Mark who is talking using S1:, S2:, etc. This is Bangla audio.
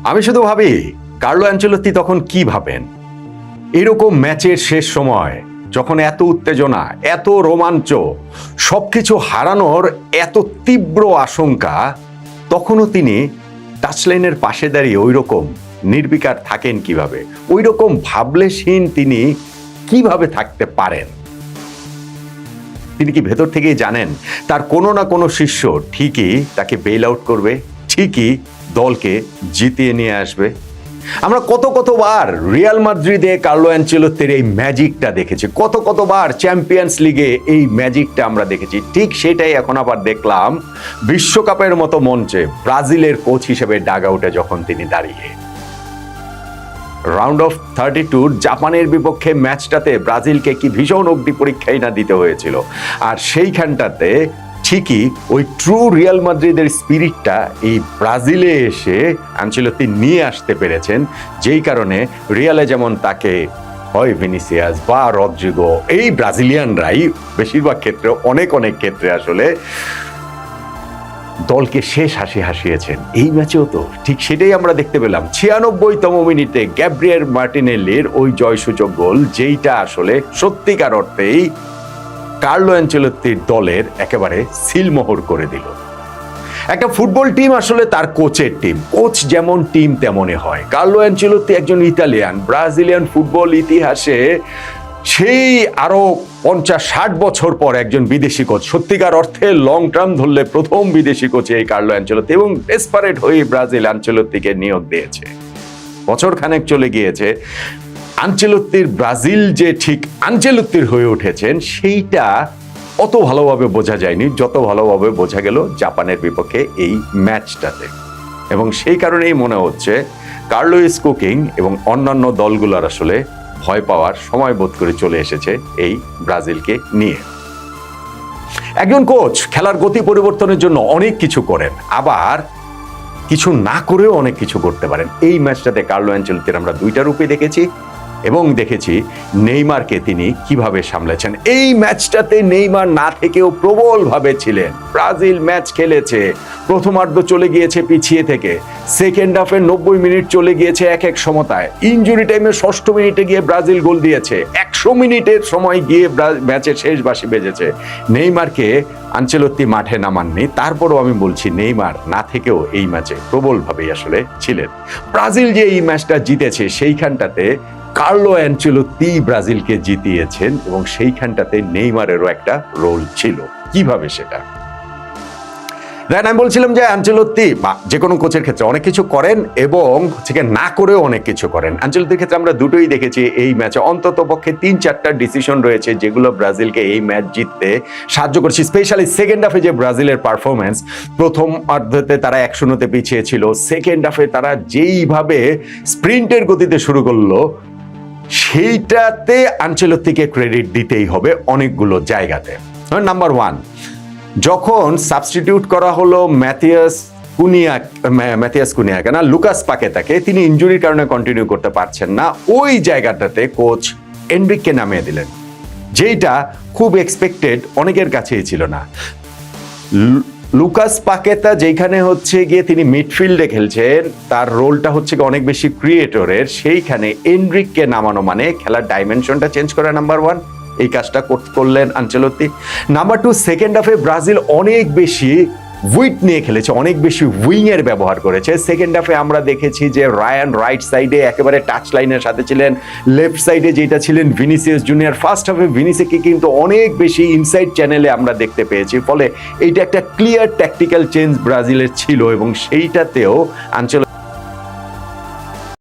S1: আমি শুধু ভাবি কার্লো অ্যানচেলত্তি তখন কি ভাবেন, এরকম ম্যাচের শেষ সময় যখন এত উত্তেজনা, এত রোমাঞ্চ, সবকিছু হারানোর এত তীব্র আশঙ্কা, তখনও তিনি টাচলাইনের পাশে দাঁড়িয়ে ওই রকম নির্বিকার থাকেন কিভাবে? ওই রকম ভাবলেশহীন তিনি কিভাবে থাকতে পারেন? তিনি কি ভেতর থেকেই জানেন তার কোনো না কোনো শিষ্য ঠিকই তাকে বেল আউট করবে, ঠিকই দলকে জিতিয়ে নিয়ে আসবে? আমরা কতবার রিয়াল মাদ্রিদে কার্লো অ্যানচেলত্তির এই ম্যাজিকটা দেখেছি, কতবার চ্যাম্পিয়ন্স লিগে এই ম্যাজিকটা আমরা দেখেছি। ঠিক সেটাই এখন আবার দেখলাম বিশ্বকাপের মতো মঞ্চে ব্রাজিলের কোচ হিসেবে ডাগ আউটে যখন তিনি দাঁড়িয়ে। রাউন্ড অফ 32 জাপানের বিপক্ষে ম্যাচটাতে ব্রাজিলকে কি ভীষণ অগ্নি পরীক্ষাই না দিতে হয়েছিল, আর সেইখানটাতে ঠিকই ওই ট্রু রিয়াল মাদ্রিদের স্পিরিটটা এই ব্রাজিলে এসে আনচেলত্তি নিয়ে আসতে পেরেছেন, যেই কারণে রিয়ালে যেমন তাকে হয় ভিনিসিয়াস বা রদ্রিগো, এই ব্রাজিলিয়ানরাই বেশিরভাগ ক্ষেত্রে অনেক ক্ষেত্রে আসলে দলকে শেষ হাসি হাসিয়েছেন। এই ম্যাচেও তো ঠিক সেটাই আমরা দেখতে পেলাম। 96তম মিনিটে গ্যাব্রিয়েল মার্টিনেল্লির ওই জয়সূচক গোল, যেইটা আসলে সত্যিকার অর্থেই কার্লো অ্যানচেলত্তির দলের একেবারে সিলমোহর করে দিল। একটা ফুটবল টিম আসলে তার কোচের টিম, কোচ যেমন টিম তেমনই হয়। কার্লো অ্যানচেলত্তি একজন ইতালিয়ান, ব্রাজিলিয়ান ফুটবল ইতিহাসে সেই আরো 50-60 বছর পর একজন বিদেশি কোচ, সত্যিকার অর্থে লং টার্ম ধরলে প্রথম বিদেশি কোচ এই কার্লো অ্যানচেলত্তি, এবং ডেসপারেট হয়ে ব্রাজিল আনচেলত্তিকে নিয়োগ দিয়েছে। বছর খানেক চলে গিয়েছে, আনচেলত্তির ব্রাজিল যে ঠিক আনচেলত্তির হয়ে উঠেছেন সেইটা অত ভালোভাবে বোঝা যায়নি যত ভালোভাবে বোঝা গেল জাপানের বিপক্ষে এই ম্যাচটাতে। এবং সেই কারণেই মনে হচ্ছে কার্লো ইজ কুকিং, এবং অন্যান্য দলগুলোর আসলে ভয় পাওয়ার সময় বোধ করে চলে এসেছে এই ব্রাজিলকে নিয়ে। একজন কোচ খেলার গতি পরিবর্তনের জন্য অনেক কিছু করেন, আবার কিছু না করেও অনেক কিছু করতে পারেন। এই ম্যাচটাতে কার্লো অ্যানচেলত্তির আমরা দুইটা রূপে দেখেছি, এবং দেখেছি নেইমারকে তিনি কিভাবে সামলেছেন। এই ম্যাচটাতে নেইমার না থেকেও প্রবলভাবে ছিলেন। ব্রাজিল ম্যাচ খেলেছে, প্রথমার্ধ চলে গিয়েছে পিছিয়ে থেকে, সেকেন্ড হাফে 90 মিনিট চলে গিয়েছে এক সমতায়, ইনজুরি টাইমে 6ষ্ঠ মিনিটে গিয়ে ব্রাজিল গোল দিয়েছে, 100 মিনিটের সময় গিয়ে ম্যাচের শেষ বাঁশি বেজেছে। নেইমারকে আনচেলত্তি মাঠে নামাননি, তারপরও আমি বলছি নেইমার না থেকেও এই ম্যাচে প্রবলভাবেই আসলে ছিলেন। ব্রাজিল যে এই ম্যাচটা জিতেছে সেইখানটাতে কার্লো অ্যানচেলত্তি ব্রাজিলকে জিতিয়েছেন, এবং সেইখানটাতে নেইমারেরও একটা রোল ছিল। কিভাবে সেটা দেন আমি বলছিলাম যে আনচেলত্তি বা যে কোনো কোচের ক্ষেত্রে অনেক কিছু করেন, এবং না করেও অনেক কিছু করেন। আনচেলত্তির ক্ষেত্রে আমরা দুটোই দেখেছি এই ম্যাচে। অন্তত পক্ষে 3-4টা ডিসিশন রয়েছে যেগুলো ব্রাজিলকে এই ম্যাচ জিততে সাহায্য করছে। স্পেশালি সেকেন্ড হাফে যে ব্রাজিলের পারফরমেন্স, প্রথম অর্ধতে তারা 1-0 পিছিয়ে ছিল, সেকেন্ড হাফে তারা যেইভাবে স্প্রিন্টের গতিতে শুরু করলো, সেইটাতে আনচেলত্তিকে ক্রেডিট দিতেই হবে অনেকগুলো জায়গাতে। নাম্বার 1, যখন সাবস্টিটিউট করা হলো ম্যাথিয়াস কুনিয়াকে না, লুকাস পাকেতাকে, তিনি ইনজুরির কারণে কন্টিনিউ করতে পারছেন না, ওই জায়গাটাতে কোচ এনরিককে নামিয়ে দিলেন, যেটা খুব এক্সপেক্টেড, অনেকের কাছেই ছিল না। লুকাস পাকেতা যেখানে হচ্ছে গিয়ে তিনি মিডফিল্ডে খেলছেন, তার রোলটা হচ্ছে অনেক বেশি ক্রিয়েটরের, সেইখানে এনরিককে নামানো মানে খেলার ডাইমেনশনটা চেঞ্জ করা। নাম্বার 1, এই কাজটা করলেন আনচেলত্তি। নাম্বার 2, সেকেন্ড হাফে ব্রাজিল অনেক বেশি উইট নিয়ে খেলেছে, অনেক বেশি উইং এর ব্যবহার করেছে। সেকেন্ড হাফে আমরা দেখেছি যে রায়ান রাইট সাইডে একেবারে টাচ লাইনের সাথে ছিলেন, লেফট সাইডে যেটা ছিলেন ভিনিসিয়াস জুনিয়র। ফার্স্ট হাফে ভিনিসিয়াসকে কিন্তু অনেক বেশি ইনসাইড চ্যানেলে আমরা দেখতে পেয়েছি, ফলে এইটা একটা ক্লিয়ার ট্যাকটিক্যাল চেঞ্জ ব্রাজিলের ছিল, এবং সেইটাতেও আনচেলত্তি